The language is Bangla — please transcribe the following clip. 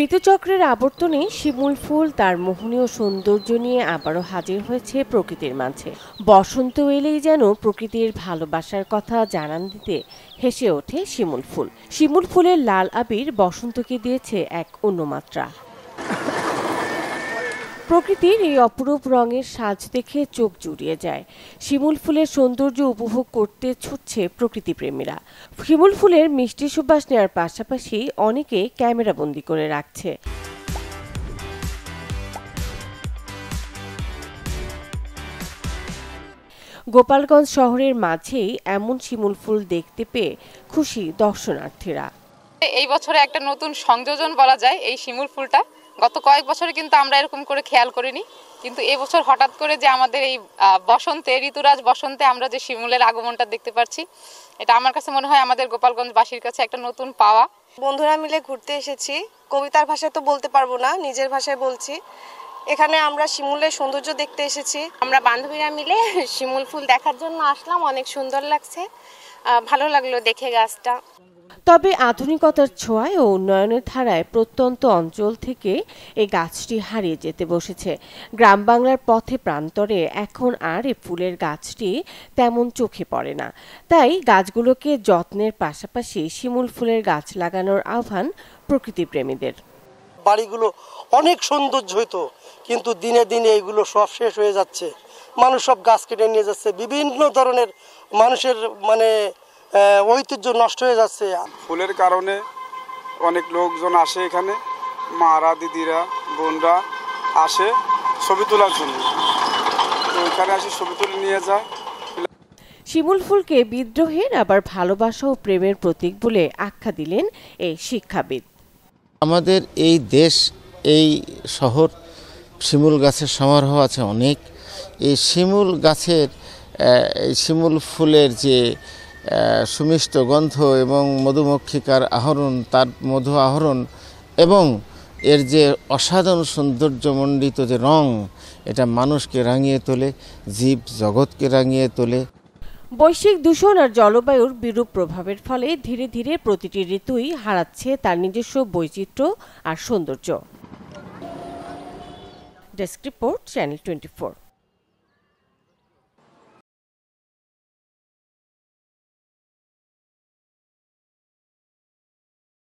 ঋতুচক্রের আবর্তনে শিমুল ফুল তার মোহনীয় সৌন্দর্য নিয়ে আবারও হাজির হয়েছে প্রকৃতির মাঝে। বসন্ত এলেই যেন প্রকৃতির ভালোবাসার কথা জানান দিতে হেসে ওঠে শিমুল ফুল। শিমুল ফুলের লাল আবির বসন্তকে দিয়েছে এক অন্য মাত্রা। প্রকৃতির এই অপরূপ রঙের সাজ দেখে চোখ জুড়িয়ে যায়। শিমুল ফুলের সৌন্দর্য উপভোগ করতে ছুটছে প্রকৃতিপ্রেমীরা। শিমুল ফুলের মিষ্টি সুবাস নেওয়ার পাশাপাশি অনেকে ক্যামেরাবন্দি করে রাখছে। গোপালগঞ্জ শহরের মাঝেই এমন শিমুল ফুল দেখতে পেয়ে খুশি দর্শনার্থীরা। এই বছরে একটা নতুন সংযোজন বলা যায় এই শিমুল ফুলটা। গত কয়েক বছরে কিন্তু আমরা এরকম করে খেয়াল করিনি, কিন্তু এবছর হঠাৎ করে যে আমাদের এই বসন্তে, ঋতুরাজ বসন্তে আমরা যে শিমুলের আগমনটা দেখতে পাচ্ছি, এটা আমার কাছে মনে হয় আমাদের গোপালগঞ্জবাসীর কাছে একটা নতুন পাওয়া। বন্ধুরা মিলে ঘুরতে এসেছি, কবিতার ভাষায় তো বলতে পারবো না, নিজের ভাষায় বলছি। এখানে আমরা শিমুলের সৌন্দর্য দেখতে এসেছি। আমরা বান্ধবীরা মিলে শিমুল ফুল দেখার জন্য আসলাম, অনেক সুন্দর লাগছে, ভালো লাগলো দেখে গাছটা। তবে আধুনিকতার ছোঁয়ায় ও উন্নয়নের ধারায় প্রত্যন্ত অঞ্চল থেকে এই গাছটি হারিয়ে যেতে বসেছে। গ্রাম বাংলার পথে প্রান্তরে এখন আর এই ফুলের গাছটি তেমন চোখে পড়ে না। তাই গাছগুলোকে যত্নের পাশাপাশি শিমুল ফুলের গাছ লাগানোর আহ্বান প্রকৃতিপ্রেমীদের। বাড়িগুলো অনেক সৌন্দর্য হইতো, কিন্তু দিনে দিনে এগুলো সব শেষ হয়ে যাচ্ছে। মানুষ সব গাছ কেটে নিয়ে যাচ্ছে, বিভিন্ন ধরনের মানুষের ঐতিহ্য নষ্ট হয়ে যাচ্ছে। ফুলের কারণে অনেক লোকজন আসে এখানে, মারা, দিদিরা, বোনরা আসে ছবি তোলার জন্য, তো এখানে আসে ছবি তুলে নিয়ে যায়। শিমুল ফুলকে বিদ্রোহের আবার ভালোবাসা ও প্রেমের প্রতীক বলে আখ্যা দিলেন এই শিক্ষাবিদ। আমাদের এই দেশ, এই শহর, শিমুল গাছের সমারোহ আছে অনেক। এই শিমুল গাছের শিমুল ফুলের যে সুমিষ্ট গন্ধ এবং মধুমক্ষিকার আহরণ, তার মধু আহরণ এবং এর যে অসাধারণ সৌন্দর্যমণ্ডিত যে রং, এটা মানুষকে রাঙিয়ে তোলে, জীব জগৎকে রাঙিয়ে তোলে। বৈশ্বিক দূষণ আর জলবায়ুর বিরূপ প্রভাবের ফলে ধীরে ধীরে প্রতিটি ঋতুই হারাচ্ছে তার নিজস্ব বৈচিত্র্য আর সৌন্দর্য। Desk report, channel 24।